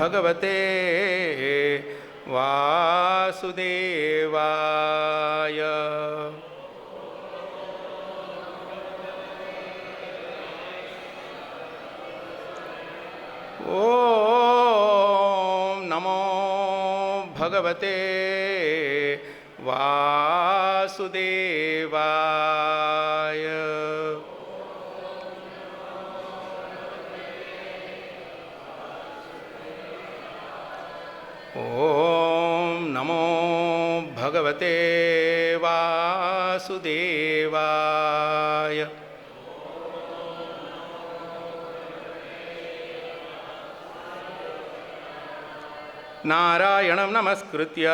भगवते वासुदेवाय। ओम नमो भगवते वासुदेवाय। ओम नमो भगवते वासुदेवाय। नारायणं नमस्कृत्य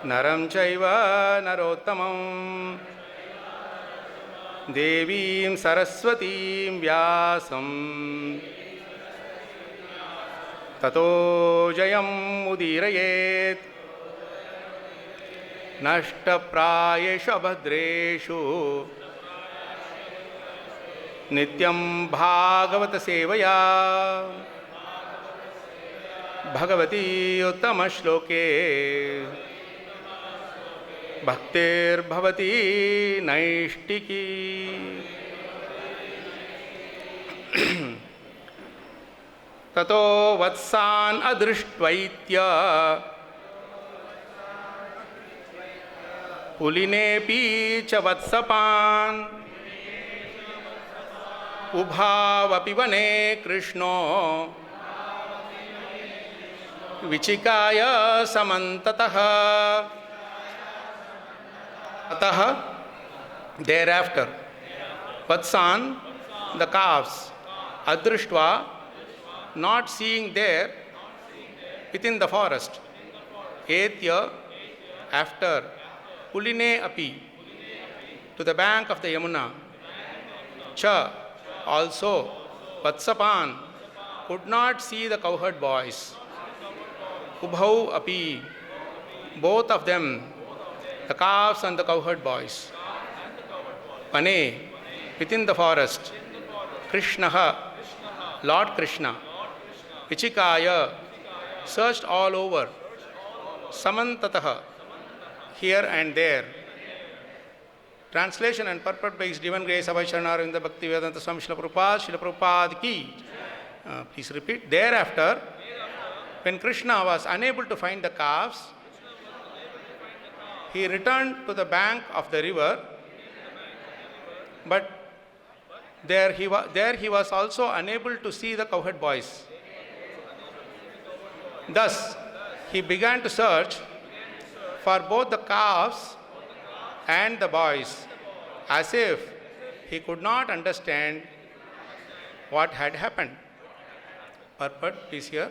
नरं चैव नरोत्तमं देवीं सरस्वतीं व्यासं ततो जयमुदीरयेत्। नष्टप्रायेषु अभद्रेषु नित्यं भागवत सेवया भगवती उत्तमश्लोके भक्तिर्भवती नैष्टिकी। ततो वत्सान् अदृष्ट्वैत्य पुलिनेऽपि च वत्सपान् उभावपि वने कृष्णो विचिकाय समन्ततः। अतः thereafter vatsan, the calves, adrishtva, not seeing there within the forest, etya, after, puline api, to the bank of the Yamuna, cha, also, vatsapan, could not see the cowherd boys, ubhau api, both of them, the calves and the cowherd boys, pane, within the forest, Krishnaha, Lord Krishna, Vichikaya, searched all over, Samantataha, here and there. Translation and purport by His Divine Grace Abhay Charanarinda Bhakti Vedanta Swami Srila Prabhupada ki. Please repeat. Thereafter, when Krishna was unable to find the calves, he returned to the bank of the river, but there he was also unable to see the cowherd boys. Thus, he began to search for both the calves and the boys, as if he could not understand what had happened. Purport, please hear.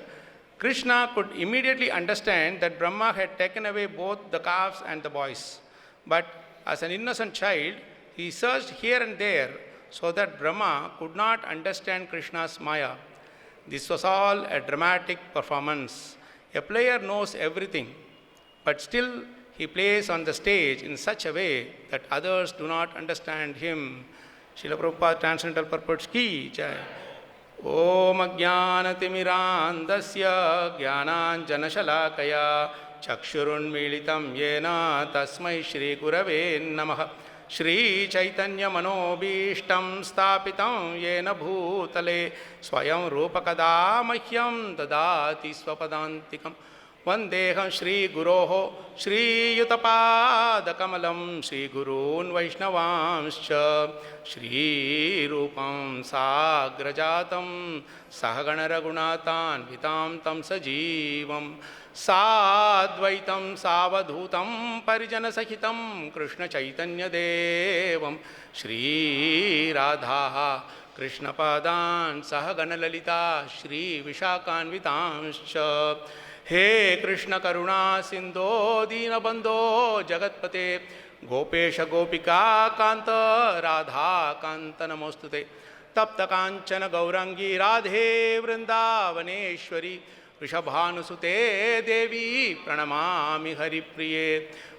Krishna could immediately understand that Brahma had taken away both the calves and the boys. But as an innocent child, he searched here and there so that Brahma could not understand Krishna's Maya. This was all a dramatic performance. A player knows everything, but still he plays on the stage in such a way that others do not understand him. Srila Prabhupada Transcendental Purports Ki Jai. Om Ajnanatimirandasya Jnananjanashalakaya Chakshurunmilitam Yena Tasmai Shri Gurave Namaha. Shri Chaitanya Manobishtam Stapitam Yena Bhutale Swayam Rupakada Mahyam Dadati Swapadantikam. Vandeham Shri Guroho Shri Yutapada Kamalam Shri Gurun Vaishnavamscha Shri Rupam Sagrajatam Sahagana Raghunatan Vitam Tam Sajivam Sadvaitam Savadhutam Parijana Sahitam Krishna Chaitanya Devam Shri Radha Krishna Padan Sahagana Lalita Shri Vishakan Vitamscha. हे कृष्ण करुणा सिंधो दीनबंधो जगत्पते गोपेश गोपिका कांत राधा कांत नमोस्तुते तप्त कांचन गौरांगी राधे वृंदावनेश्वरी वृषभानुसुते देवी प्रणमामि हरिप्रिये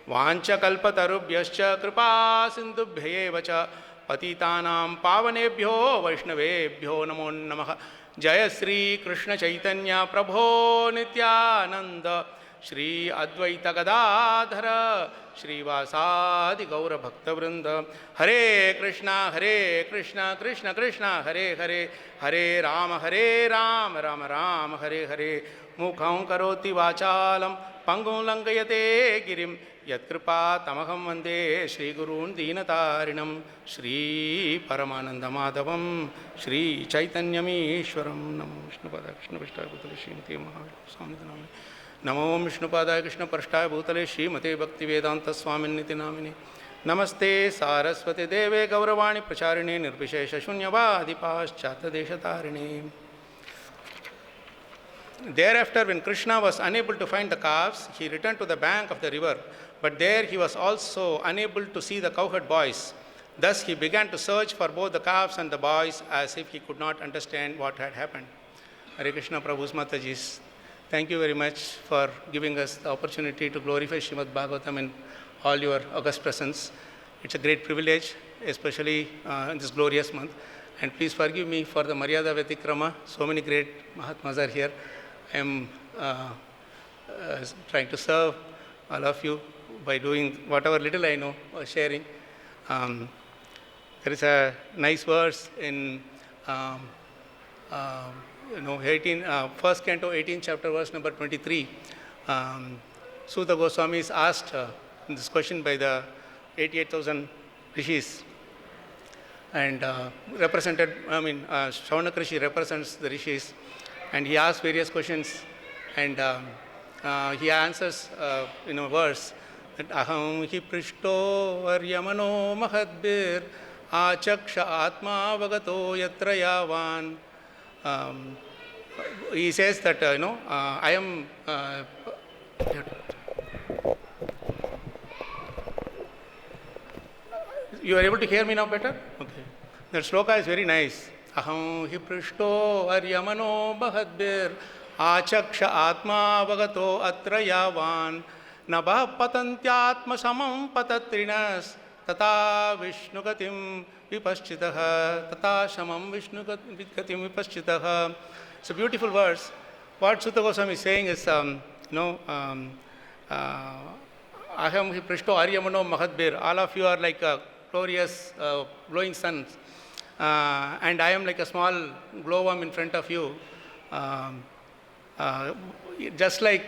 वाञ्छकल्पतरुभ्यश्च कृपा सिन्धुभ्येव च पतितानां पावनेभ्यो वैष्णवेभ्यो नमो नमः। जय श्री कृष्ण चैतन्य प्रभो नित्यानंद श्री अद्वैत गदाधर श्रीवासादि गौर भक्तवृंद। हरे कृष्णा कृष्ण कृष्ण हरे हरे, हरे राम राम राम हरे हरे। मुखं करोति वाचालं पंगुं लंघयते गिरिं यत्कृपा तमहं वन्दे श्रीगुरून् दीनतारिणं। श्रीपरमानन्दमाधवं श्रीचैतन्यमीश्वरं। नमो विष्णुपादाय कृष्णपृष्ठाय भूतले श्रीमते महावीरस्वामिनिति नामिने। नमो विष्णुपादाय कृष्णपृष्ठाय भूतले श्रीमते भक्तिवेदान्तस्वामिनिति नामिने। नमस्ते सारस्वती देवे गौरवाणी प्रचारिणे निर्विशेषशून्यवादि पाश्चात्यदेशतारिणे। Thereafter, when Krishna was unable to find the calves, he returned to the bank of the river, but there he was also unable to see the cowherd boys. Thus he began to search for both the calves and the boys as if he could not understand what had happened. Hare Krishna Prabhu's Matajis, thank you very much for giving us the opportunity to glorify Srimad Bhagavatam in all your august presence. It's a great privilege, especially in this glorious month. And please forgive me for the Maryada Vyatikrama. So many great Mahatmas are here. I am trying to serve all of you by doing whatever little I know or sharing. There is a nice verse in 1st Canto, 18th chapter, verse number 23. Suta Goswami is asked this question by the 88,000 rishis, and Shaunak Rishi represents the rishis, and he asks various questions, and he answers in a verse that aham hi prishto aryamano mahadbir achaksha atma vagato yatra yavan. He says that I am you are able to hear me now better? Okay. That sloka is very nice. Aham hi prishto aryamano bahadbir achaksha atma vagato atra yavan nabha patantyatma samam patatrinas tata vishnugatim vipaschitaha tata samam vishnugatim vipaschitaha. It's a beautiful verse. What Suta Goswami is saying is, aham hi prishto aryamano mahadbir. All of you are like glorious glowing suns. And I am like a small glowworm in front of you. Just like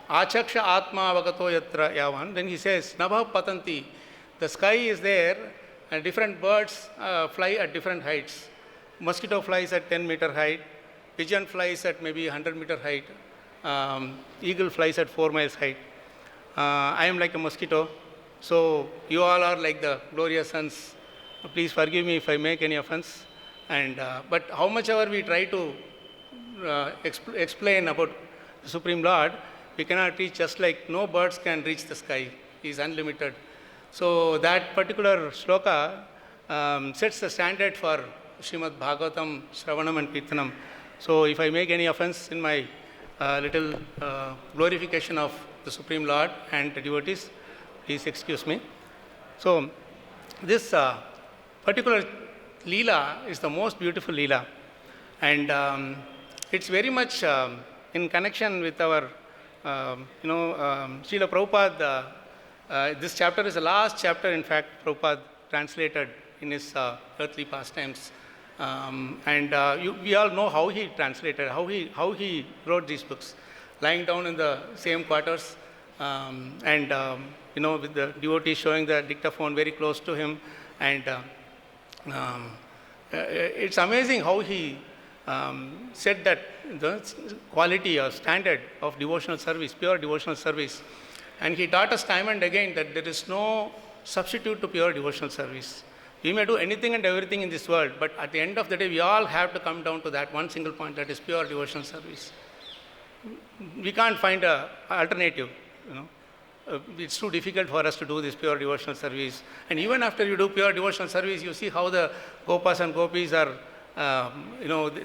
Achaksha Atma Vagato Yatra Yavan, then he says, Nabha Patanti. The sky is there and different birds fly at different heights. Mosquito flies at 10-meter height, pigeon flies at maybe 100-meter height, eagle flies at 4 miles height. I am like a mosquito, so you all are like the glorious suns. Please forgive me if I make any offense. And but how much ever we try to explain about the Supreme Lord, we cannot reach, just like no birds can reach the sky. He is unlimited. So that particular shloka sets the standard for Srimad Bhagavatam, Shravanam and Kirtanam. So if I make any offense in my little glorification of the Supreme Lord and the devotees, please excuse me. So this particular Leela is the most beautiful Leela, and it's very much in connection with our, Srila Prabhupada. This chapter is the last chapter, in fact, Prabhupada translated in his earthly pastimes. We all know how he translated, how he wrote these books, lying down in the same quarters, with the devotee showing the dictaphone very close to him. And it's amazing how he said that the quality or standard of devotional service, pure devotional service. And he taught us time and again that there is no substitute to pure devotional service. We may do anything and everything in this world, but at the end of the day, we all have to come down to that one single point, that is pure devotional service. We can't find an alternative, It's too difficult for us to do this pure devotional service. And even after you do pure devotional service, you see how the Gopas and Gopis are,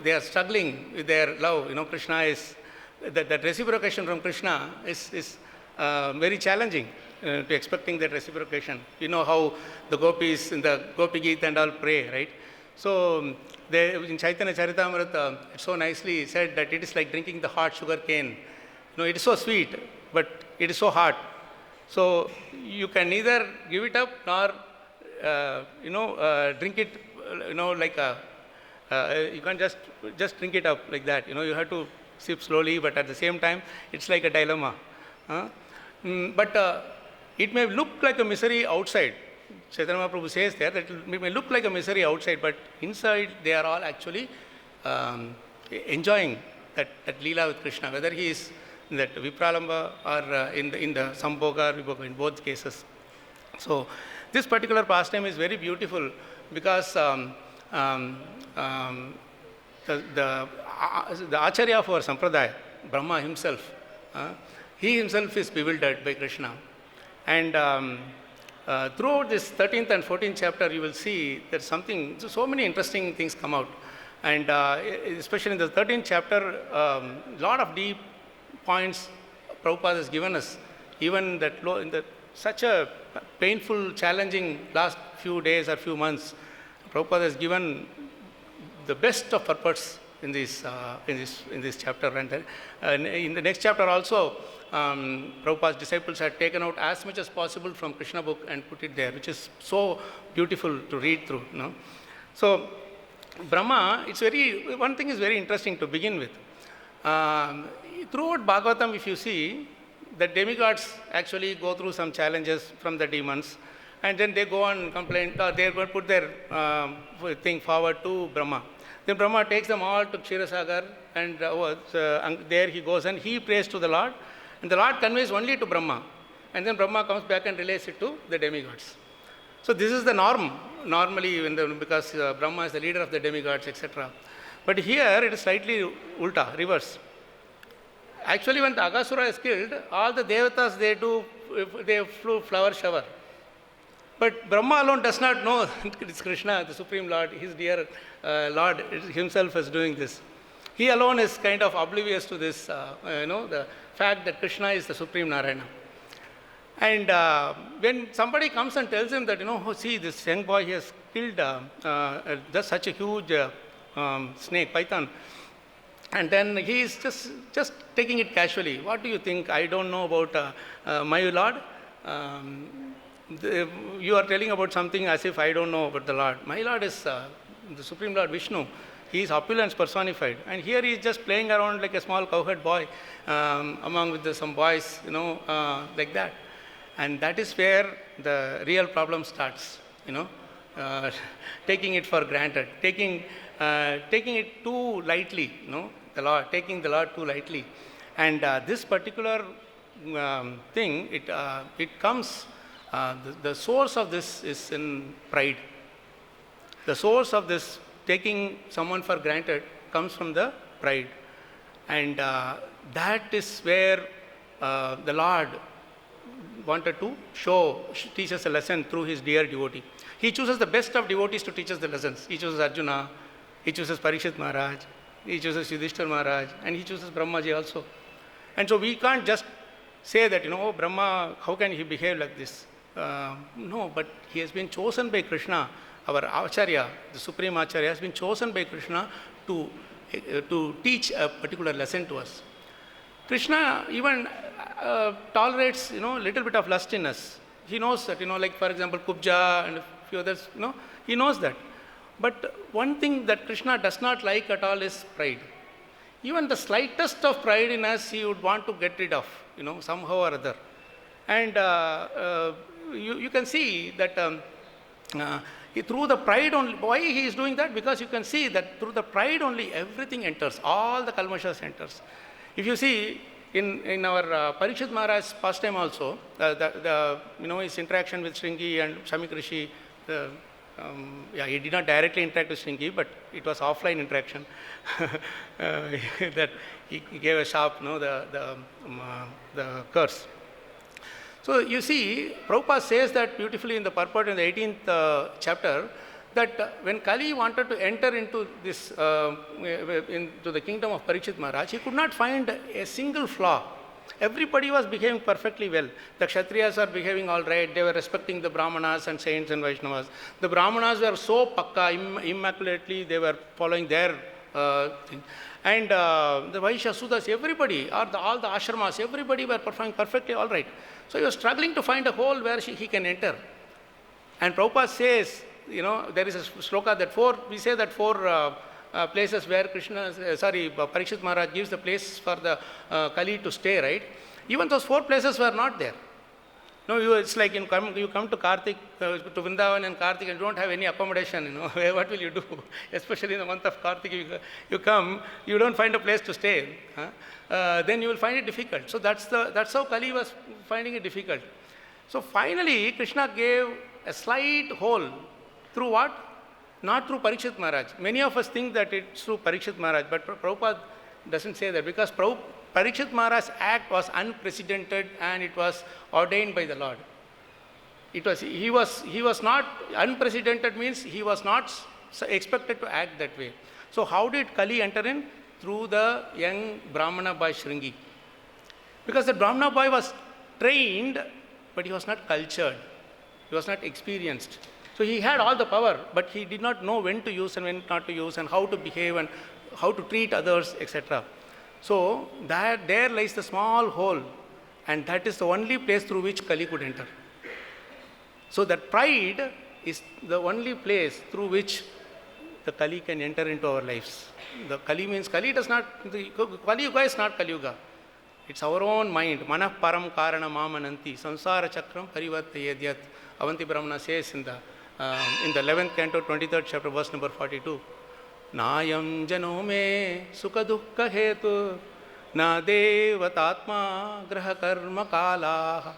they are struggling with their love. Krishna is, that reciprocation from Krishna is very challenging to expecting that reciprocation. You know how the Gopis in the Gopi Geet and all pray, right? So in Chaitanya Charitamrita, it's so nicely said that it is like drinking the hot sugar cane. It is so sweet, but it is so hot. So you can neither give it up nor, drink it, like you can't just drink it up like that. You have to sip slowly, but at the same time, it's like a dilemma. But it may look like a misery outside. Chaitanya Mahaprabhu says there that it may look like a misery outside, but inside they are all actually enjoying that Leela with Krishna, whether he is in that Vipralamba or in the Sambhoga or Vibhoga, in both cases. So this particular pastime is very beautiful because the Acharya for Sampradaya, Brahma himself, he himself is bewildered by Krishna. And throughout this 13th and 14th chapter, you will see that so many interesting things come out. And especially in the 13th chapter, lot of deep points Prabhupada has given us, even in such a painful, challenging last few days or few months. Prabhupada has given the best of purpose in this chapter. And in the next chapter also, Prabhupada's disciples had taken out as much as possible from Krishna book and put it there, which is so beautiful to read through. So Brahma, one thing is very interesting to begin with. Throughout Bhagavatam, if you see, the demigods actually go through some challenges from the demons, and then they go and complain, they go and put their thing forward to Brahma. Then Brahma takes them all to Kshirosagar, and there he goes and he prays to the Lord, and the Lord conveys only to Brahma, and then Brahma comes back and relays it to the demigods. So this is the norm, normally, because Brahma is the leader of the demigods, etc. But here it is slightly ulta, reverse. Actually, when the Aghasura is killed, all the devatas, they flew flower shower. But Brahma alone does not know it's Krishna, the Supreme Lord, his dear Lord himself is doing this. He alone is kind of oblivious to this, the fact that Krishna is the Supreme Narayana. And when somebody comes and tells him that, see, this young boy, he has killed just such a huge snake, python, and then he is just taking it casually. What do you think? I don't know about my Lord. You are telling about something as if I don't know about the Lord. My Lord is the Supreme Lord Vishnu. He is opulence personified. And here he is just playing around like a small cowherd boy among with some boys, like that. And that is where the real problem starts, taking it for granted, taking it too lightly, the Lord, taking the Lord too lightly. And this particular thing, it comes, the source of this is in pride. The source of this taking someone for granted comes from the pride. And that is where the Lord wanted to teach us a lesson through his dear devotee. He chooses the best of devotees to teach us the lessons. He chooses Arjuna, he chooses Parikshit Maharaj, he chooses Yudhishthira Maharaj, and he chooses Brahmaji also. And so we can't just say that, Brahma, how can he behave like this? No, but he has been chosen by Krishna. Our Acharya, the Supreme Acharya, has been chosen by Krishna to teach a particular lesson to us. Krishna even tolerates, little bit of lust in us. He knows that, like for example, Kubja and a few others, he knows that. But one thing that Krishna does not like at all is pride. Even the slightest of pride in us, he would want to get rid of, somehow or other. And you can see that through the pride only, why he is doing that? Because you can see that through the pride only everything enters, all the kalmashas enters. If you see in our Parikshit Maharaj's pastime also, his interaction with Shringi and Shamik Rishi, he did not directly interact with Shringi, but it was offline interaction. That he gave a sharp, the curse. So you see, Prabhupada says that beautifully in the purport in the 18th chapter, that when Kali wanted to enter into into the kingdom of Parikshit Maharaj, he could not find a single flaw. Everybody was behaving perfectly well. The Kshatriyas are behaving all right. They were respecting the Brahmanas and saints and Vaishnavas. The Brahmanas were so pakka, immaculately, they were following their thing. And the Vaishya, Sudras, everybody, all the ashramas, everybody were performing perfectly all right. So he was struggling to find a hole where he can enter. And Prabhupada says, there is a sloka that we say that four places where Parikshit Maharaj gives the place for the Kali to stay, right? Even those 4 places were not there. No, it's like you come to Kartik, to Vrindavan and Kartik, and don't have any accommodation, what will you do? Especially in the month of Kartik, you come, you don't find a place to stay. Then you will find it difficult. So that's how Kali was finding it difficult. So finally, Krishna gave a slight hole. Through what? Not through Parikshit Maharaj. Many of us think that it's through Parikshit Maharaj, but Prabhupada doesn't say that, because Parikshit Maharaj's act was unprecedented and it was ordained by the Lord. He was not unprecedented, means he was not expected to act that way. So how did Kali enter in? Through the young Brahmana boy Shringi. Because the Brahmana boy was trained, but he was not cultured. He was not experienced. So he had all the power, but he did not know when to use and when not to use, and how to behave and how to treat others, etc. So there lies the small hole, and that is the only place through which Kali could enter. So that pride is the only place through which the Kali can enter into our lives. The Kali means, Kali Yuga is not Kali Yuga. It's our own mind. Manah param karana mamananti samsara chakram parivartayedyat. Avanti Brahmana says in the 11th canto, 23rd chapter, verse number 42. Nayam jano me sukha dukkha hetu na devatatma graha karma kalaha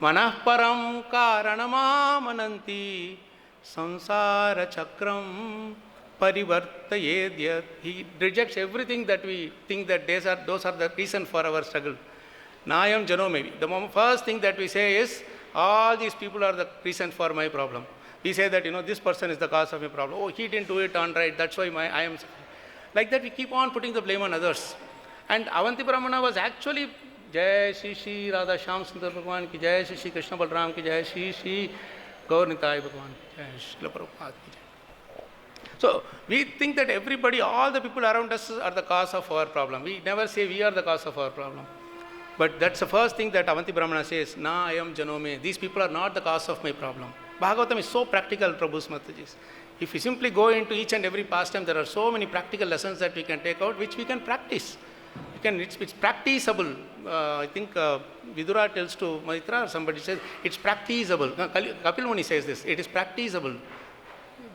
manah param karanamamananti samsara chakram parivartayedyat. He rejects everything that we think that those are the reason for our struggle. Nayam jano me. The first thing that we say is, all these people are the reason for my problem. We say that, this person is the cause of my problem. Oh, he didn't do it on right, that's why I am. Like that, we keep on putting the blame on others. And Avanti Brahmana was actually, Jai Shri Shri Radha Shyam Sundar Bhagwan ki Jai, Shri Shri Krishna Balram ki Jai, Shri Shri Gaur Nitai Bhagwan ki Jai, Srila Prabhupada ki Jai. So, we think that everybody, all the people around us are the cause of our problem. We never say we are the cause of our problem. But that's the first thing that Avanti Brahmana says, Na ayam janome. These people are not the cause of my problem. Bhagavatam is so practical, Prabhu's Mataji's. If we simply go into each and every pastime, there are so many practical lessons that we can take out, which we can practice. It's practicable. I think Vidura tells to Maitra, or somebody says, it's practicable. Kapil Muni says this, it is practicable.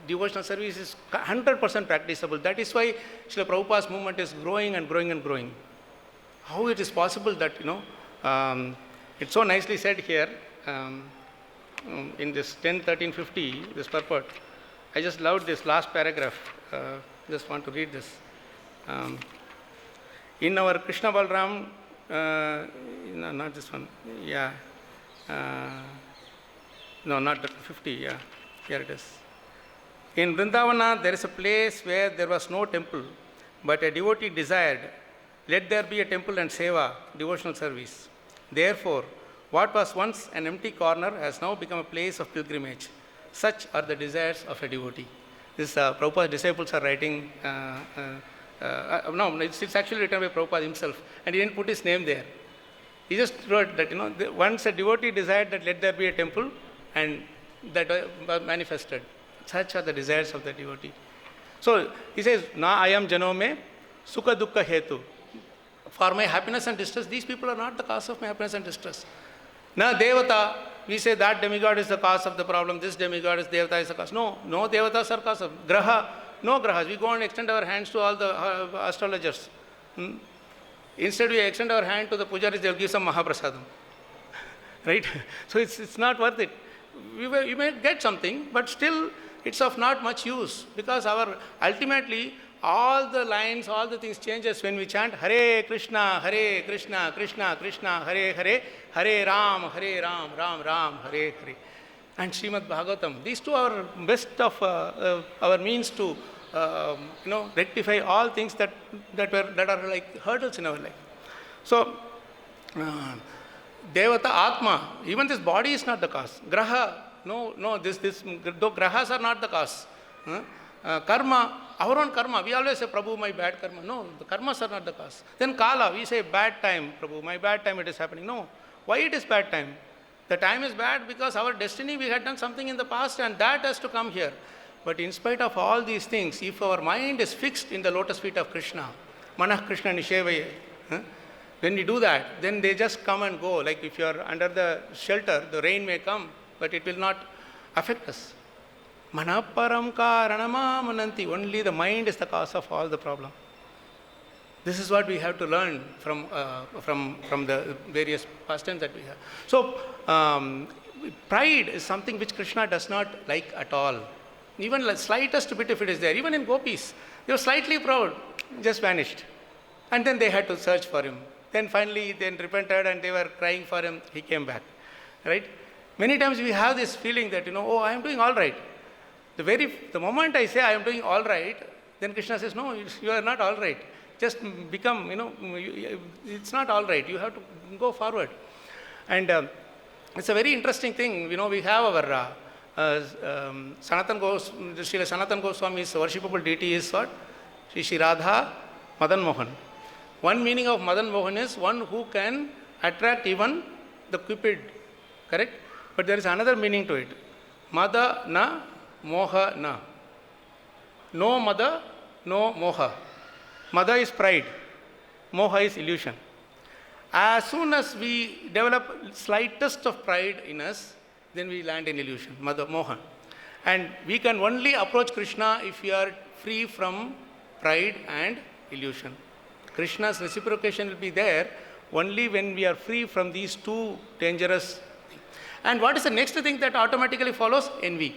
Devotional service is 100% practicable. That is why Srila Prabhupada's movement is growing and growing and growing. How it is possible that, it's so nicely said here, in this 10-13-50, this purport. I just loved this last paragraph. Just want to read this. In our Krishna Balram, no, not this one. Yeah. No, not the 50. Yeah. Here it is. In Vrindavana, there is a place where there was no temple, but a devotee desired, let there be a temple and seva, devotional service. Therefore, what was once an empty corner has now become a place of pilgrimage. Such are the desires of a devotee. This Prabhupada's disciples are writing, no, it's actually written by Prabhupada himself, and he didn't put his name there. He just wrote that, once a devotee desired that let there be a temple, and that was manifested. Such are the desires of the devotee. So, he says, Na ayam janome sukha dukkha hetu. For my happiness and distress, these people are not the cause of my happiness and distress. Na devata, we say that demigod is the cause of the problem, this demigod is devata is the cause. No devatas are cause of. Graha, no grahas. We go and extend our hands to all the astrologers. Instead, we extend our hand to the pujaris, they will give some Mahaprasadam. Right? So it's not worth it. You may get something, but still it's of not much use, because ultimately all the lines, all the things changes when we chant Hare Krishna, Krishna Krishna, Hare Hare, Hare Ram, Ram Ram, Hare Hare. And Srimad Bhagavatam. These two are best of our means to rectify all things that are like hurdles in our life. So Devata, Atma, even this body is not the cause. Graha, no, though grahas are not the cause. Karma, our own karma, we always say, Prabhu, my bad karma. No, the karmas are not the cause. Then Kala, we say, bad time, Prabhu, my bad time it is happening. No, why it is bad time? The time is bad because our destiny, we had done something in the past and that has to come here. But in spite of all these things, if our mind is fixed in the lotus feet of Krishna, Manah Krishna Nishevaye, when we do that, then they just come and go. Like if you are under the shelter, the rain may come, but it will not affect us. Manaparam karanamamananti. Only the mind is the cause of all the problem. This is what we have to learn from the various pastimes that we have. So, pride is something which Krishna does not like at all. Even the slightest bit if it is there, even in gopis, they were slightly proud, just vanished. And then they had to search for him. Then finally, they repented and they were crying for him, he came back. Right? Many times we have this feeling that, oh, I am doing all right. The moment I say I am doing all right, then Krishna says, no, you are not all right. Just become, it's not all right. You have to go forward. And it's a very interesting thing. We have our Srila Sanatan Goswami's worshipable deity is what? Shri Radha Madan Mohan. One meaning of Madan Mohan is one who can attract even the Cupid. Correct? But there is another meaning to it. Mada na moha na. No mada, no moha. Mada is pride. Moha is illusion. As soon as we develop slightest of pride in us, then we land in illusion, mada, moha. And we can only approach Krishna if we are free from pride and illusion. Krishna's reciprocation will be there only when we are free from these two dangerous things. And what is the next thing that automatically follows? Envy.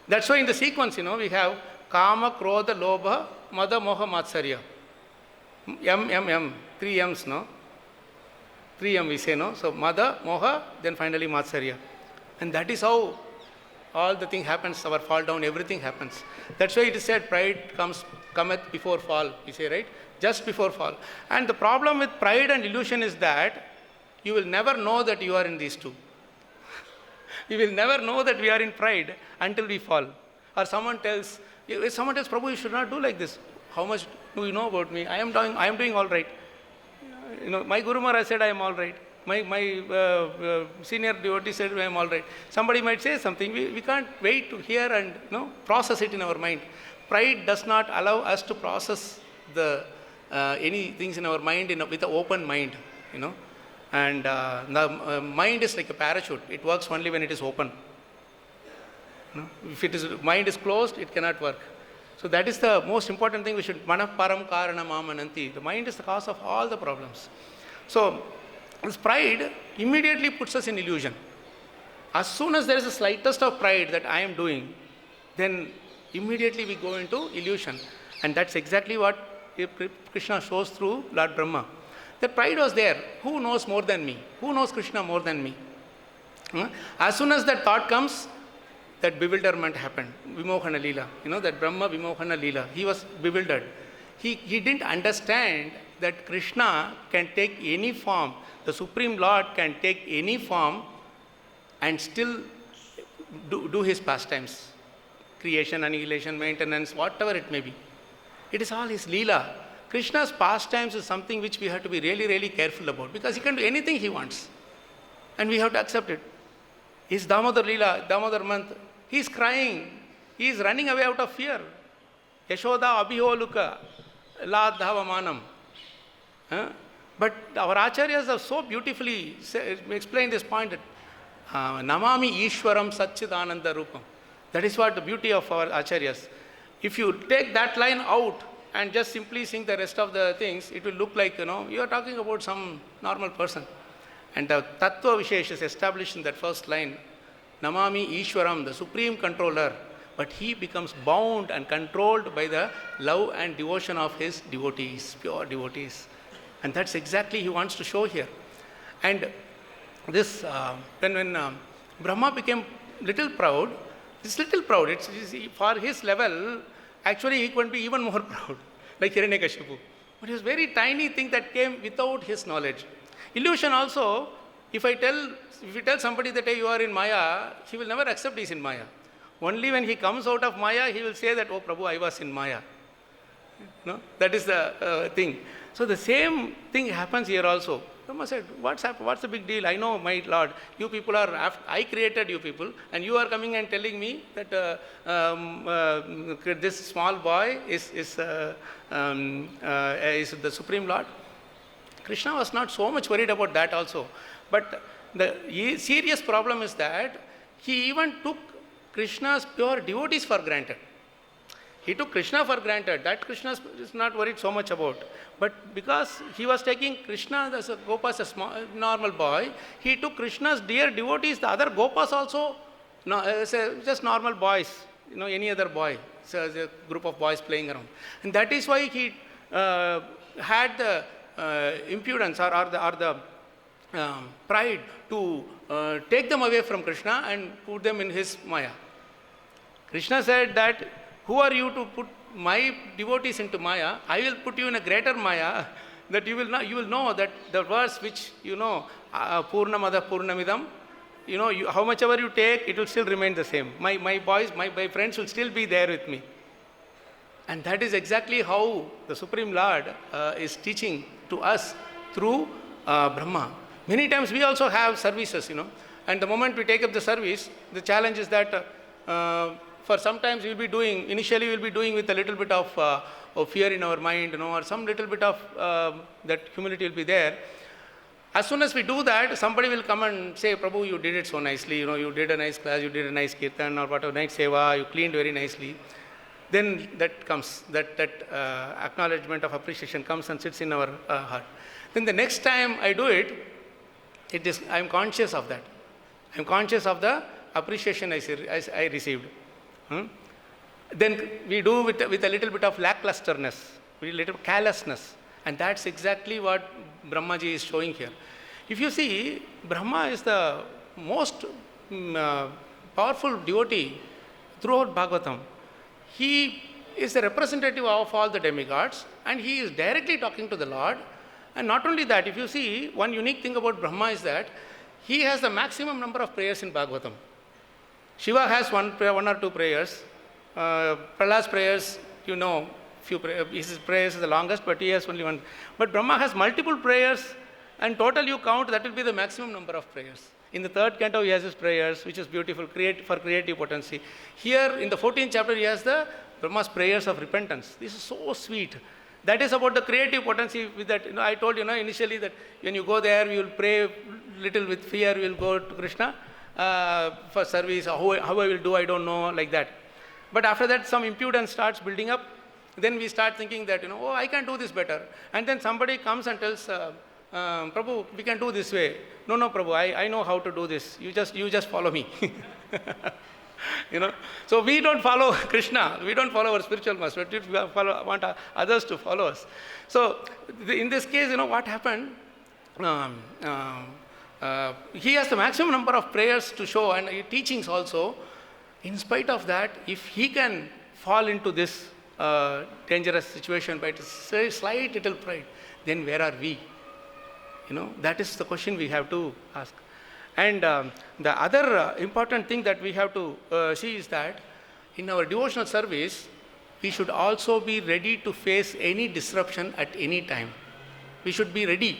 That's why in the sequence, we have Kama, Krodha, Lobha, Mada, Moha, Matsarya. M. 3 M's, no? 3 M we say, no? So Mada, Moha, then finally Matsarya. And that is how all the thing happens, our fall down, everything happens. That's why it is said pride cometh before fall, we say, right? Just before fall. And the problem with pride and illusion is that you will never know that you are in these two. You will never know that we are in pride until we fall. Or someone tells, Prabhu, you should not do like this. How much do you know about me? I am doing all right. My Guru Maharaj said I am all right. My senior devotee said I am all right. Somebody might say something. We can't wait to hear and process it in our mind. Pride does not allow us to process any things in our mind with an open mind. And the mind is like a parachute. It works only when it is open. If mind is closed, it cannot work. So that is the most important thing we should, Manaparam Karana Mamananti. The mind is the cause of all the problems. So, this pride immediately puts us in illusion. As soon as there is the slightest of pride that I am doing, then immediately we go into illusion. And that's exactly what Krishna shows through Lord Brahma. The pride was there. Who knows more than me? Who knows Krishna more than me? As soon as that thought comes, that bewilderment happened. Vimohana Leela. That Brahma Vimohana Leela. He was bewildered. He didn't understand that Krishna can take any form. The Supreme Lord can take any form and still do his pastimes. Creation, annihilation, maintenance, whatever it may be. It is all his Leela. Krishna's pastimes is something which we have to be really, really careful about because he can do anything he wants. And we have to accept it. His Damodar Leela, Damodar Manth, he is crying. He is running away out of fear. Yashoda Abhiholuka, La Dhavamanam. But our acharyas have so beautifully explained this point that Namami Ishwaram Satchidananda Rupam. That is what the beauty of our acharyas. If you take that line out and just simply sing the rest of the things, it will look like, you are talking about some normal person. And the Tattva Vishesh is established in that first line. Namami Ishwaram, the supreme controller. But he becomes bound and controlled by the love and devotion of his devotees, pure devotees. And that's exactly he wants to show here. And this, when Brahma became little proud, it's for his level, actually he could be even more proud, like Hiranyakashipu. But it was very tiny thing that came without his knowledge. Illusion also, if you tell somebody that hey, you are in Maya, he will never accept he's in Maya. Only when he comes out of Maya, he will say that, oh Prabhu, I was in Maya. No? That is the thing. So the same thing happens here also. Brahma said, what's the big deal? I know, my Lord, you people are, I created you people, and you are coming and telling me that this small boy is the Supreme Lord. Krishna was not so much worried about that also. But the serious problem is that he even took Krishna's pure devotees for granted. He took Krishna for granted. That Krishna is not worried so much about. But because he was taking Krishna as a Gopas, a small, normal boy, he took Krishna's dear devotees, the other Gopas also, no, just normal boys, any other boy. So a group of boys playing around. And that is why he had the impudence or the pride to take them away from Krishna and put them in his Maya. Krishna said that, who are you to put my devotees into Maya? I will put you in a greater Maya, that you will know that the verse which Purnamada Purnamidam, how much ever you take, it will still remain the same. My boys, my friends will still be there with me. And that is exactly how the Supreme Lord is teaching to us through Brahma. Many times we also have services, and the moment we take up the service, the challenge is that for sometimes initially we'll be doing with a little bit of fear in our mind, or some little bit of that humility will be there. As soon as we do that, somebody will come and say, Prabhu, you did it so nicely, you did a nice class, you did a nice kirtan, or whatever, nice seva, you cleaned very nicely. Then that comes, that acknowledgement of appreciation comes and sits in our heart. Then the next time I do it, I am conscious of that. I am conscious of the appreciation I received. Then we do with a little bit of lacklusterness, with a little carelessness. And that's exactly what Brahmaji is showing here. If you see, Brahma is the most powerful devotee throughout Bhagavatam. He is the representative of all the demigods, and he is directly talking to the Lord. And not only that, if you see, one unique thing about Brahma is that he has the maximum number of prayers in Bhagavatam. Shiva has one or two prayers. Prahlad's prayers, few prayers. His prayers is the longest, but he has only one. But Brahma has multiple prayers, and total you count, that will be the maximum number of prayers. In the third canto, he has his prayers, which is beautiful, for creative potency. Here, in the 14th chapter, he has the Brahma's prayers of repentance. This is so sweet. That is about the creative potency. With that, I told you initially that when you go there, you will pray little with fear. You will go to Krishna for service. How I will do, I don't know, like that. But after that, some impudence starts building up. Then we start thinking that I can do this better. And then somebody comes and tells, Prabhu, we can do this way. No, Prabhu, I know how to do this. You just follow me. So we don't follow Krishna. We don't follow our spiritual master. We want others to follow us. So in this case, what happened? He has the maximum number of prayers to show, and teachings also. In spite of that, if he can fall into this dangerous situation by a slight little pride, then where are we? That is the question we have to ask. And the other important thing that we have to see is that in our devotional service, we should also be ready to face any disruption at any time. We should be ready.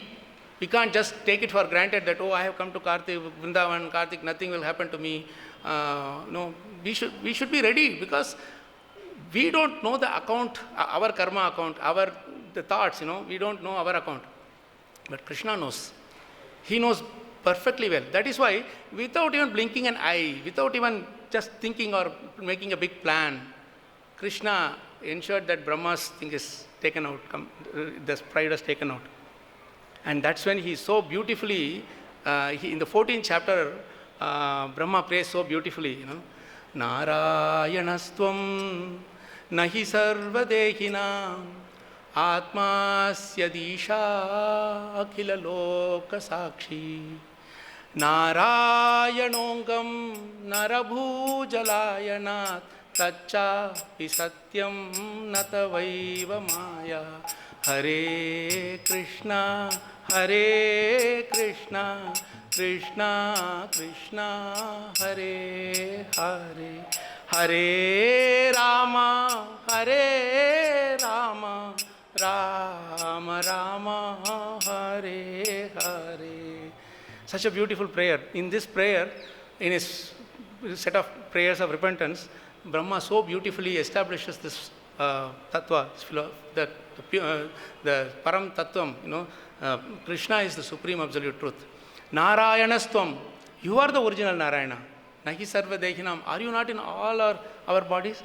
We can't just take it for granted that, I have come to Kartik, Vrindavan, Kartik, nothing will happen to me. No, we should be ready, because we don't know the account, our karma account, the thoughts, we don't know our account. But Krishna knows. He knows perfectly well. That is why, without even blinking an eye, without even just thinking or making a big plan, Krishna ensured that Brahma's thing is taken out, the pride is taken out. And that's when he so beautifully, in the 14th chapter, Brahma prays so beautifully, Narayanastvam nahi sarvadehina Atmasya disha akhila loka sakshi Narayanongam narabhujalayanat tacha pisatyam natavaiva maya Hare Krishna Krishna, Krishna Krishna, Hare Hare, Hare Rama, Hare Rama, Rama Rama, Hare Hare. Such a beautiful prayer. In this prayer, in his set of prayers of repentance, Brahma so beautifully establishes this tattva, the param tattvam, Krishna is the supreme absolute truth. Narayanastvam, you are the original Narayana. Nahi sarva dehinam, are you not in all our bodies?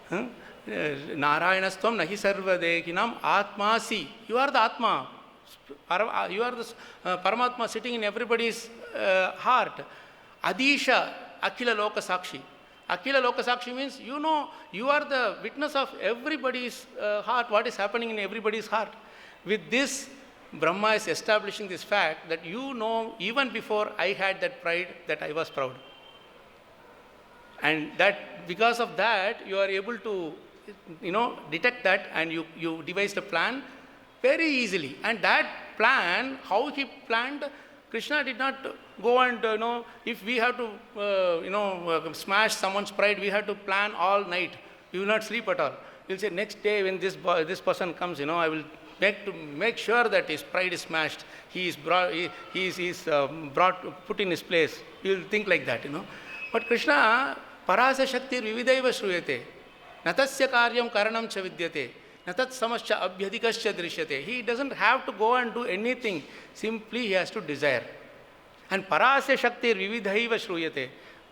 Narayanastvam nahi sarva dehinam atmasi, you are the Atma. You are the Paramatma sitting in everybody's heart. Adisha, Akhila Loka Sakshi. Akhila Loka Sakshi means you are the witness of everybody's heart, what is happening in everybody's heart. With this, Brahma is establishing this fact that even before I had that pride, that I was proud. And that because of that, you are able to detect that, and you devised a plan very easily. And that plan, how he planned, Krishna did not go and, if we have to, smash someone's pride, we have to plan all night. You will not sleep at all. You will say, next day when this person comes, I will make sure that his pride is smashed. He is put in his place. You will think like that, But Krishna, Parasa Shakti Vividaiva Shruyate, Natasya Karyam Karanam Cha Vidyate, Natat Samascha Abhyadikascha Drishyate. He doesn't have to go and do anything. Simply he has to desire. And Parasya Shakti Vividaiva Shruyate.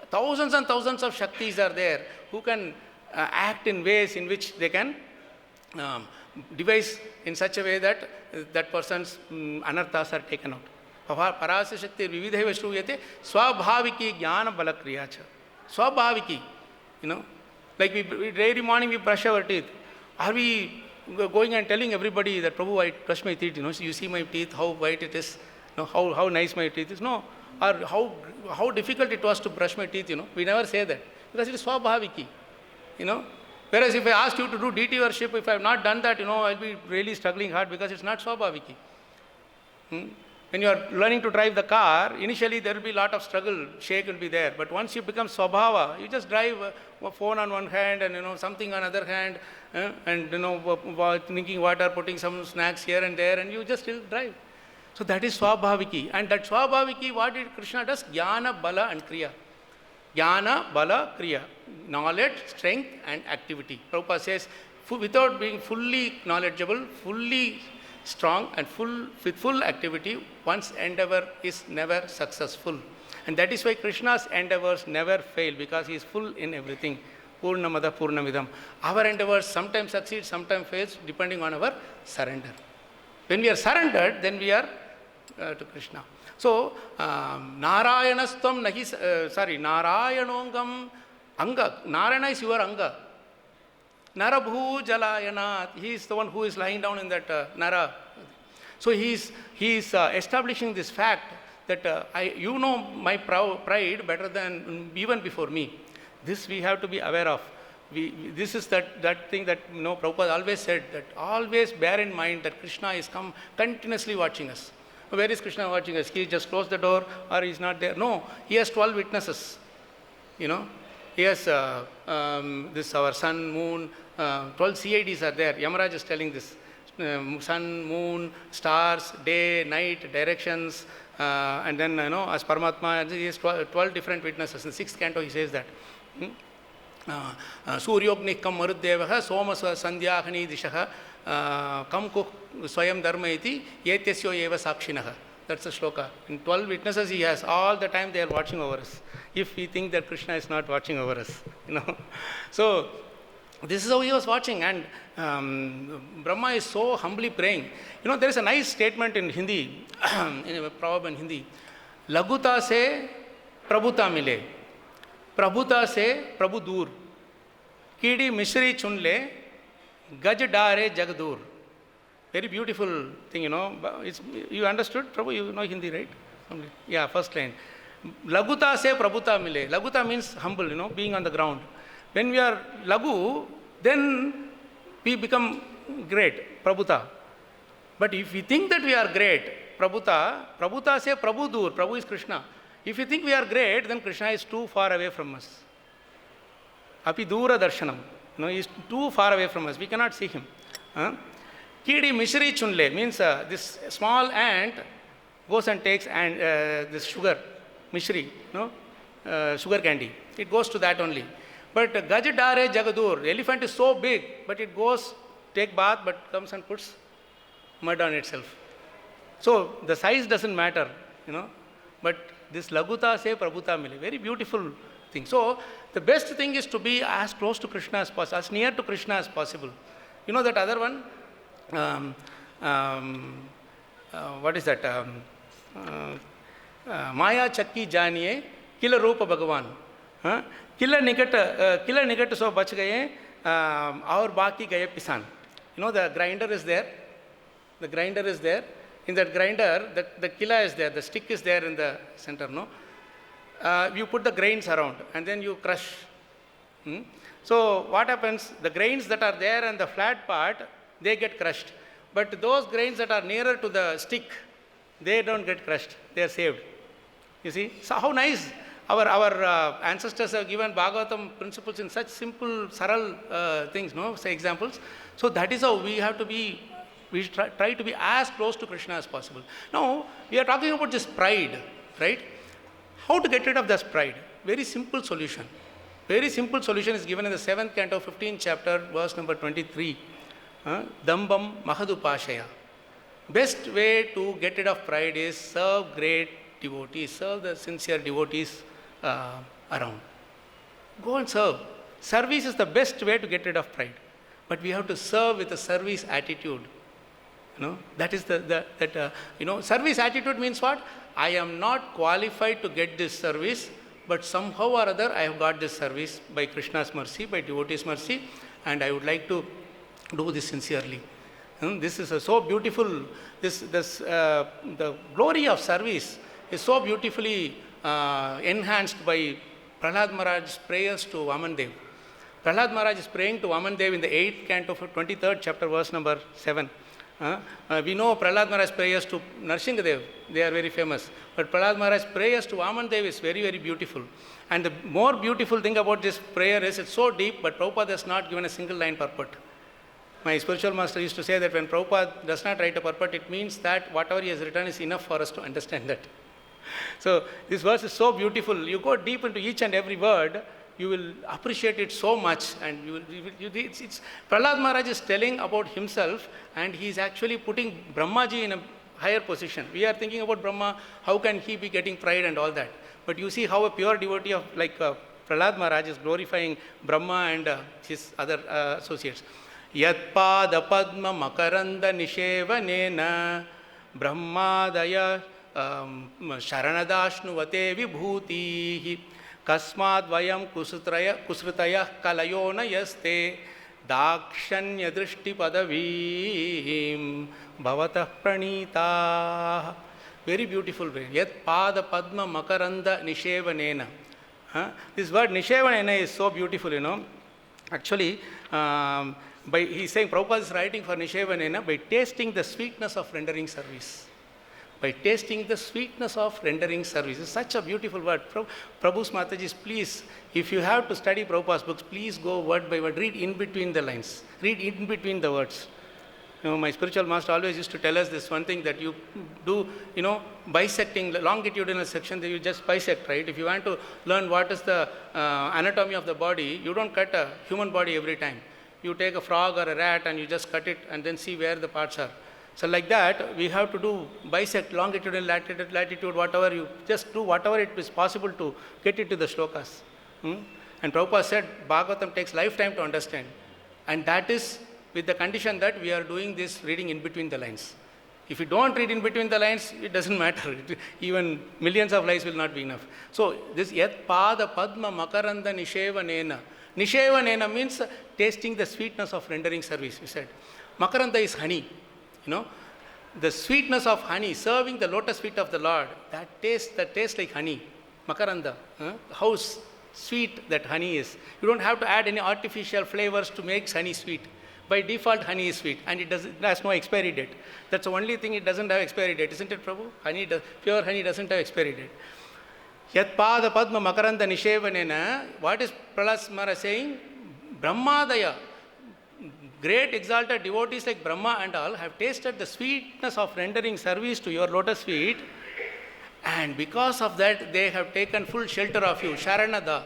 Thousands and thousands of Shaktis are there who can act in ways in which they can devise in such a way that that person's anarthas are taken out. Parasya Shakti Vividaiva Shruyate Swabhaviki Jnana Balakriyacha. Swabhaviki. Like every morning we brush our teeth. Are we going and telling everybody that, Prabhu, I brush my teeth, you see my teeth, how white it is, how nice my teeth is? No. Or how difficult it was to brush my teeth, We never say that. Because it is swabhaviki, Whereas if I asked you to do DT worship, if I have not done that, I'll be really struggling hard because it's not swabhaviki. When you are learning to drive the car, initially there will be a lot of struggle, shake will be there. But once you become swabhava, you just drive a phone on one hand and something on other hand, and drinking water, putting some snacks here and there, and you just still drive. So that is swabhaviki. And that swabhaviki, what did Krishna does? Jnana, bala and kriya. Jnana, bala, kriya. Knowledge, strength and activity. Prabhupada says, without being fully knowledgeable, fully strong and with full activity, one's endeavor is never successful. And that is why Krishna's endeavors never fail, because he is full in everything. Purnamada Purnamidam. Our endeavors sometimes succeed, sometimes fails, depending on our surrender. When we are surrendered, then we are to Krishna. So, Narayanastam Narayanongam Anga. Narayana is your Anga. Narabhu Jalayanath. He is the one who is lying down in that Nara. So he is establishing this fact that my pride better than even before me. This we have to be aware of. This is that thing that Prabhupada always said, that always bear in mind that Krishna is continuously watching us. Where is Krishna watching us? He just closed the door or he is not there? No, he has 12 witnesses. He has this our sun, moon, 12 CIDs are there. Yamaraj is telling this. Sun, moon, stars, day, night, directions, and then, as Paramatma, he has 12 different witnesses. In 6th canto, he says that. Suryognik kam marudevaha, somas sandhyahani dishaha, kam kuh swayam dharma iti, yetyasyo eva sakshinaha. That's the shloka. In 12 witnesses he has, all the time they are watching over us. If we think that Krishna is not watching over us, So, this is how he was watching, and Brahma is so humbly praying. There is a nice statement in Hindi, in a proverb in Hindi. Laguta se prabhuta mile, prabhuta se prabhu dur, kidi mishri chun le, gaj dare jag dur. Very beautiful thing, you understood, Prabhu, you know Hindi, right? Yeah, first line. Laguta se prabhuta mile. Laguta means humble, being on the ground. When we are lagu, then we become great, prabhuta. But if we think that we are great, Prabhuta say Prabhu Dur, Prabhu is Krishna. If you think we are great, then Krishna is too far away from us. Api Dura Darshanam. He is too far away from us. We cannot see him. Kidi Mishri Chunle means this small ant goes and takes this sugar, Mishri, sugar candy. It goes to that only. But Gajadare Jagadur, the elephant is so big, but it goes, take bath, but comes and puts mud on itself. So the size doesn't matter, But this Laguta se Prabhuta mile, very beautiful thing. So the best thing is to be as close to Krishna as possible, as near to Krishna as possible. You know that other one? What is that? Maya Chakki Janiye, Kila Rupa Bhagavan. Kila Nikat so bach gaye, aur baki gaye pisan. The grinder is there. The grinder is there. In that grinder, the kila is there. The stick is there in the center, you put the grains around and then you crush. So what happens? The grains that are there and the flat part, they get crushed. But those grains that are nearer to the stick, they don't get crushed. They are saved. You see? So how nice. Our ancestors have given Bhagavatam principles in such simple, saral things, say examples. So that is how we have to be, we try to be as close to Krishna as possible. Now, we are talking about this pride, right? How to get rid of this pride? Very simple solution. Very simple solution is given in the 7th canto, 15th chapter, verse number 23. Dambam Mahadupashaya. Best way to get rid of pride is serve great devotees, serve the sincere devotees around. Go and serve. Service is the best way to get rid of pride. But we have to serve with a service attitude. That is service attitude means what? I am not qualified to get this service, but somehow or other I have got this service by Krishna's mercy, by devotee's mercy, and I would like to do this sincerely. This is so beautiful. The glory of service is so beautifully enhanced by Prahlad Maharaj's prayers to Vamandev. Prahlad Maharaj is praying to Vamandev in the 8th canto of 23rd chapter, verse number 7. We know Prahlad Maharaj's prayers to Narsinghadev, they are very famous. But Prahlad Maharaj's prayers to Vamandev is very, very beautiful. And the more beautiful thing about this prayer is it's so deep, but Prabhupada has not given a single line purport. My spiritual master used to say that when Prabhupada does not write a purport, it means that whatever he has written is enough for us to understand that. So this verse is so beautiful. You go deep into each and every word, you will appreciate it so much. And Prahlad Maharaj is telling about himself, and he is actually putting Brahmaji in a higher position. We are thinking about Brahma, how can he be getting pride and all that. But you see how a pure devotee of Prahlad Maharaj is glorifying Brahma and his other associates. Yat pada padma makaranda nishevanena brahmadaya sharanadashnuvate vibhutihi kasmad vayam kusrutaya kalayona yaste dakshanya drishti padavim bhavatah pranita. Very beautiful way. Yat pada padma makaranda nishevanena. This word nishevanena is so beautiful, Actually, he's saying Prabhupada is writing for Nishevanena by tasting the sweetness of rendering service. By tasting the sweetness of rendering service. It's such a beautiful word. Prabhu's Mataji's, please, if you have to study Prabhupada's books, please go word by word. Read in between the lines. Read in between the words. My spiritual master always used to tell us this one thing, that you do, bisecting the longitudinal section, that you just bisect, right? If you want to learn what is the anatomy of the body, you don't cut a human body every time. You take a frog or a rat and you just cut it and then see where the parts are. So like that, we have to do bisect longitude, latitude, whatever. You just do whatever it is possible to get it to the shlokas. And Prabhupada said, Bhagavatam takes lifetime to understand. And that is with the condition that we are doing this reading in between the lines. If you don't read in between the lines, it doesn't matter. Even millions of lines will not be enough. So this yat pada padma makaranda nishevanena. Nishevanena means tasting the sweetness of rendering service, we said. Makaranda is honey. The sweetness of honey, serving the lotus feet of the Lord, that tastes like honey. Makaranda. How sweet that honey is. You don't have to add any artificial flavors to make honey sweet. By default, honey is sweet, and it has no expiry date. That's the only thing it doesn't have expiry date, isn't it, Prabhu? Pure honey doesn't have expiry date. Yat pada padma makaranda nishevanena, what is Prahlad Maharaj saying? Brahmadaya, great exalted devotees like Brahma and all have tasted the sweetness of rendering service to your lotus feet, and because of that they have taken full shelter of you. Sharanada.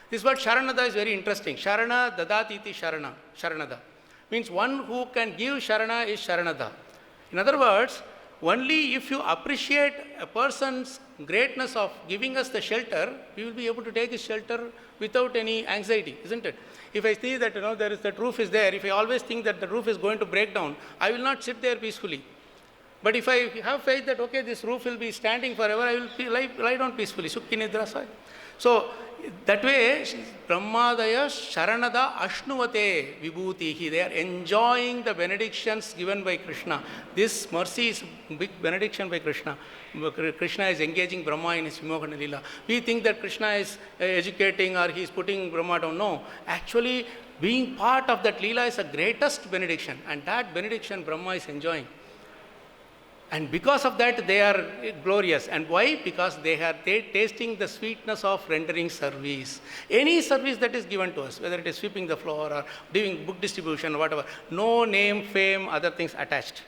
This word Sharanada is very interesting. Sharana dadati iti Sharana. Sharanada means one who can give Sharana is Sharanada. In other words, only if you appreciate a person's greatness of giving us the shelter, we will be able to take his shelter without any anxiety, isn't it? If I see that there is that roof is there, if I always think that the roof is going to break down, I will not sit there peacefully. But if I have faith that, okay, this roof will be standing forever, I will lie down peacefully. Sukhi Nidrasa. So, that way, Brahmadaya Sharanada Ashnuvate Vibhutihi. They are enjoying the benedictions given by Krishna. This mercy is big benediction by Krishna. Krishna is engaging Brahma in his Vimohana Leela. We think that Krishna is educating or he is putting Brahma down. No. Actually, being part of that Leela is the greatest benediction. And that benediction Brahma is enjoying. And because of that, they are glorious. And why? Because they are tasting the sweetness of rendering service. Any service that is given to us, whether it is sweeping the floor or doing book distribution or whatever, no name, fame, other things attached.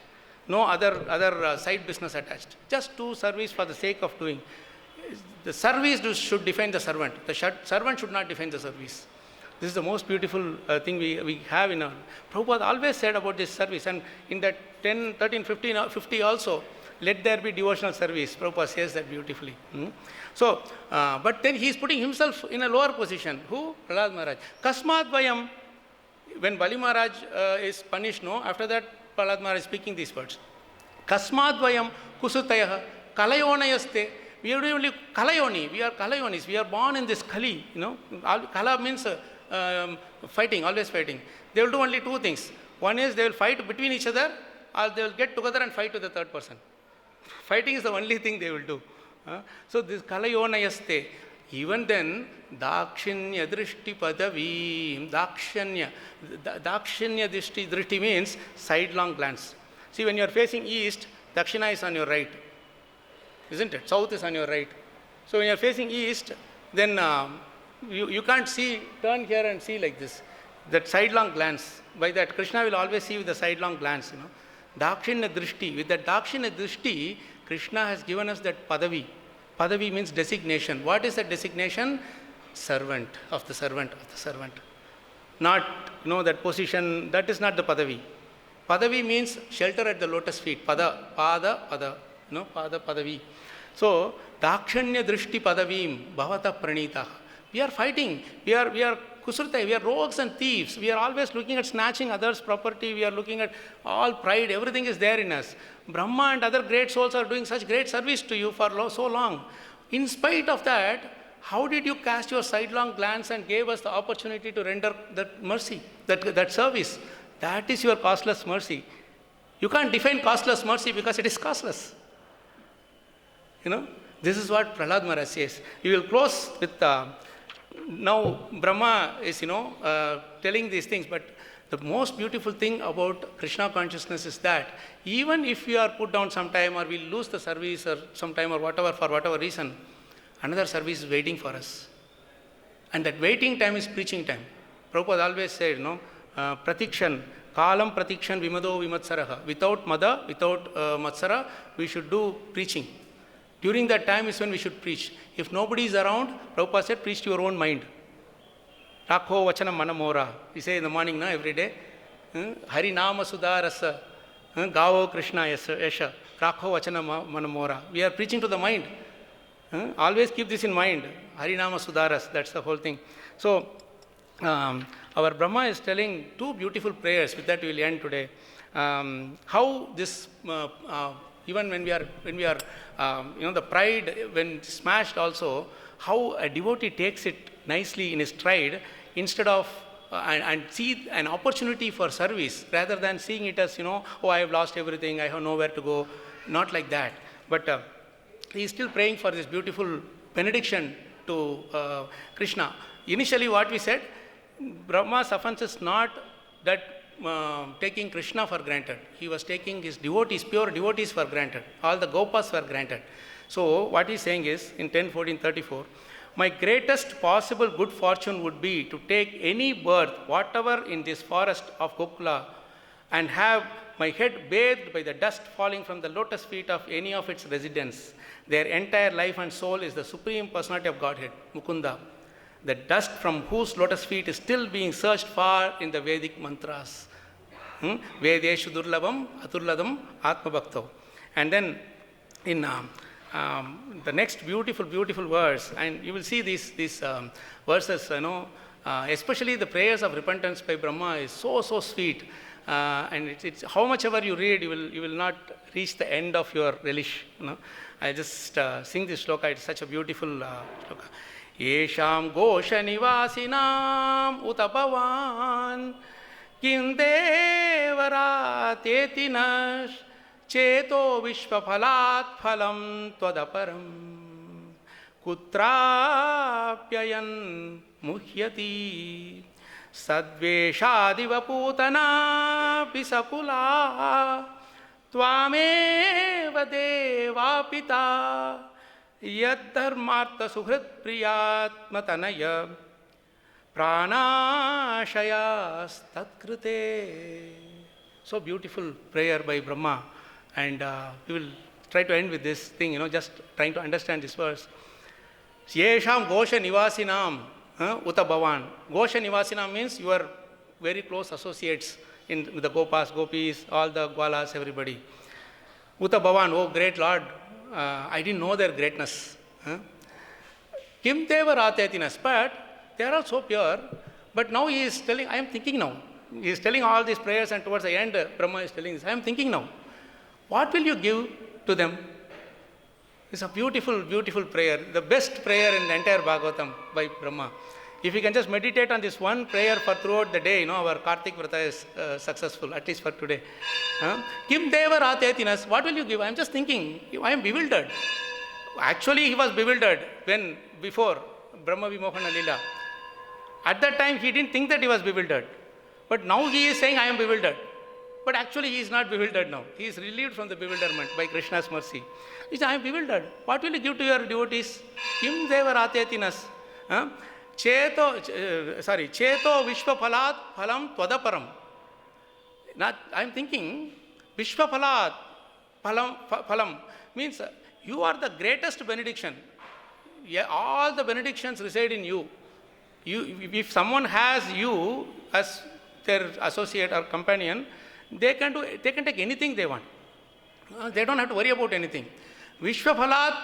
No other side business attached. Just do service for the sake of doing. The service should define the servant. The servant should not define the service. This is the most beautiful thing we have in our... Prabhupada always said about this service, and in that 10, 13, 15, 50 also, let there be devotional service. Prabhupada says that beautifully. So, but then he is putting himself in a lower position. Who? Prahlad Maharaj. Kasmat Vayam, when Bali Maharaj is punished, no, after that Prahlad Maharaj is speaking these words. Kasmat Vayam Kusutayah Kalayonayaste. We are only Kalayoni. We are Kalayonis. We are born in this Kali. Kala means... fighting, always fighting. They will do only two things. One is they will fight between each other, or they will get together and fight with the third person. Fighting is the only thing they will do. So this Kalayonayaste, even then, Dakshinya Drishti Padavi, Dakshinya Drishti means sidelong glance. See, when you are facing east, Dakshina is on your right, isn't it? South is on your right. So when you are facing east, then you can't see, turn here and see like this. That sidelong glance. By that, Krishna will always see with the sidelong glance. Dakshinya Drishti. With that Dakshinya Drishti, Krishna has given us that Padavi. Padavi means designation. What is that designation? Servant of the servant of the servant. Not, that position, that is not the Padavi. Padavi means shelter at the lotus feet. Pada. Pada, Padavi. So, Dakshinya Drishti Padavim, Bhavata Pranita. We are fighting. We are kusrutai. We are rogues and thieves. We are always looking at snatching others' property. We are looking at all pride. Everything is there in us. Brahma and other great souls are doing such great service to you for so long. In spite of that, how did you cast your sidelong glance and gave us the opportunity to render that mercy, that service? That is your costless mercy. You can't define costless mercy because it is costless. This is what Prahlad Maharaj says. We will close with... now Brahma is, telling these things, but the most beautiful thing about Krishna consciousness is that even if we are put down sometime or we lose the service or sometime or whatever, for whatever reason, another service is waiting for us. And that waiting time is preaching time. Prabhupada always said, Pratikshan, Kalam Pratikshan Vimado Vimatsaraha. Without Mada, without Matsara, we should do preaching. During that time is when we should preach. If nobody is around, Prabhupada said, preach to your own mind. Rakho Vachanam Manamora. We say in the morning, every day. Hari Nama Sudharasa. Gavo Krishna Yasha. Rakho Vachanam Manamora. We are preaching to the mind. Always keep this in mind. Hari Nama Sudharas. That's the whole thing. So, our Brahma is telling two beautiful prayers. With that we will end today. How this... even when we are, the pride, when smashed also, how a devotee takes it nicely in his stride instead of, and see an opportunity for service rather than seeing it as, oh, I have lost everything, I have nowhere to go. Not like that. But he is still praying for this beautiful benediction to Krishna. Initially what we said, Brahma's offense is not that taking Krishna for granted. He was taking his devotees, pure devotees for granted. All the Gopas were granted. So what he's saying is, in 10:14:34, my greatest possible good fortune would be to take any birth, whatever in this forest of Gokula, and have my head bathed by the dust falling from the lotus feet of any of its residents. Their entire life and soul is the Supreme Personality of Godhead, Mukunda, the dust from whose lotus feet is still being searched for in the Vedic mantras. Vedeshu durlabam aturladam atmabhakto. And then in the next beautiful verse, and you will see these verses, especially the prayers of repentance by Brahma is so sweet. And it's how much ever you read, you will not reach the end of your relish. I just sing this shloka. It's such a beautiful shloka. Yesham gosha nivasinam utapavan kindevara tetinash cheto vishvaphalat phalam tvadaparam kutrapyayan muhyati sadveshadiva putana pisakula tvameva deva pita yaddharmartha suhrit priyatmatanaya pranashayas tatkrute. So beautiful prayer by Brahma, and we will try to end with this thing, just trying to understand this verse. Yesham gosha nivasinam uta bhavan. Gosha nivasinam means your very close associates with the Gopas, Gopis, all the Gwalas, everybody. Uta bhavan, oh great Lord, I didn't know their greatness. Kim deva ratetinas, but they are all so pure. But now he is telling, I am thinking now. He is telling all these prayers, and towards the end, Brahma is telling this, I am thinking now. What will you give to them? It's a beautiful prayer, the best prayer in the entire Bhagavatam by Brahma. If you can just meditate on this one prayer for throughout the day, our Kartik Vrata is successful, at least for today. Kim deva ratetinas, what will you give? I am just thinking, I am bewildered. Actually, he was bewildered before Brahma Vimohana Lila. At that time, he didn't think that he was bewildered. But now he is saying, I am bewildered. But actually, he is not bewildered now. He is relieved from the bewilderment by Krishna's mercy. He says, I am bewildered. What will you give to your devotees? Kim deva ratetinas. Cheto vishva phalat phalam tvadaparam. I am thinking, vishva phalat phalam means you are the greatest benediction. Yeah, all the benedictions reside in you. If someone has you as their associate or companion, they can take anything they want. They don't have to worry about anything. Vishva phalat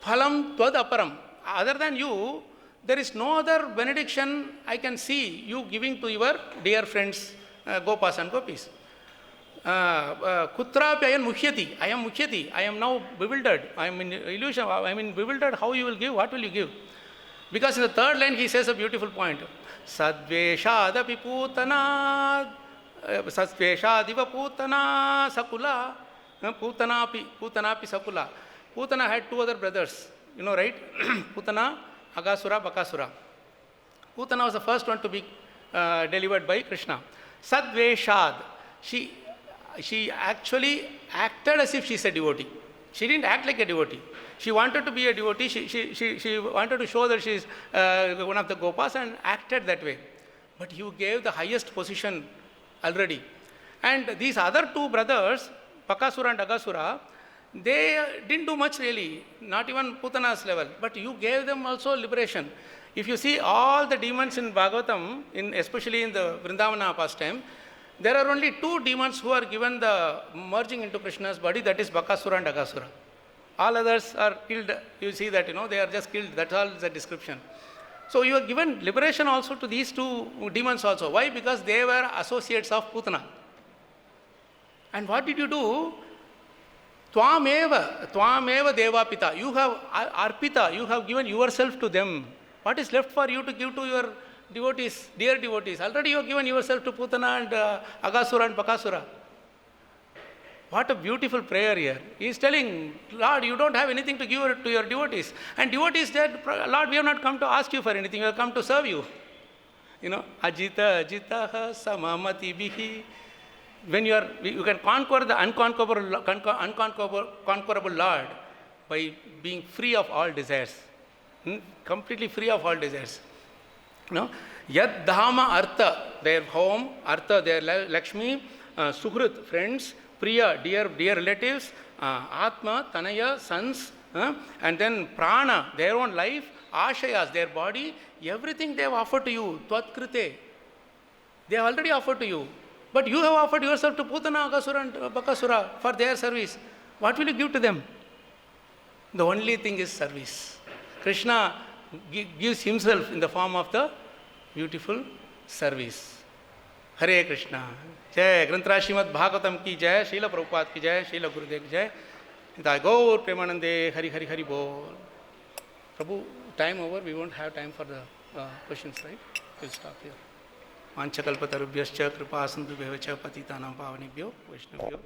phalam tvadaparam. Other than you, there is no other benediction I can see you giving to your dear friends, Gopas and Gopis. Kutrapi I am mukhyati. I am mukhyati. I am now bewildered. I am in illusion. I am in bewildered. How you will give? What will you give? Because in the third line he says a beautiful point. Sadveshadapi putana Satveshadiva putana sakula. Putanapi sakula. Putana had two other brothers. Right? Putana, Agasura, Bakasura. Putana was the first one to be delivered by Krishna. Sadveshad. She actually acted as if she is a devotee. She didn't act like a devotee. She wanted to be a devotee. She wanted to show that she is one of the Gopas and acted that way. But you gave the highest position already. And these other two brothers, Bakasura and Agasura, they didn't do much really, not even Putana's level. But you gave them also liberation. If you see all the demons in Bhagavatam, especially in the Vrindavana pastime, there are only two demons who are given the merging into Krishna's body, that is Bakasura and Agasura. All others are killed. You see that, they are just killed. That's all the description. So you are given liberation also to these two demons also. Why? Because they were associates of Putana. And what did you do? Tvameva devapita. You have arpita. You have given yourself to them. What is left for you to give to your devotees, dear devotees? Already you have given yourself to Putana and Agasura and Bakasura. What a beautiful prayer here. He is telling, Lord, you don't have anything to give to your devotees. And devotees said, Lord, we have not come to ask you for anything. We have come to serve you. Ajita Ajita Samamati Bihi. When you can conquer the unconquerable Lord by being free of all desires, completely free of all desires. Yad Dhama Artha, their home, Artha, their Lakshmi, Suhrit, friends, Priya, dear relatives, Atma, Tanaya, sons, and then Prana, their own life, Ashayas, their body, everything they have offered to you, Tvatkrite. They have already offered to you. But you have offered yourself to Putana, Aghasura and Bakasura for their service. What will you give to them? The only thing is service. Krishna gives himself in the form of the beautiful service. Hare Krishna. Jai Granthra Srimad Bhagavatam ki jai, Srila Prabhupada ki jai, Srila Gurudev ki jai. Nitai Gaur Premanande, Hari Hari Hari Bol. Prabhu, time over, we won't have time for the questions, right? We'll stop here. Manchakalpatarubhyascha kripa sindhubhyeva cha patitanam pavanebhyo vaishnavyo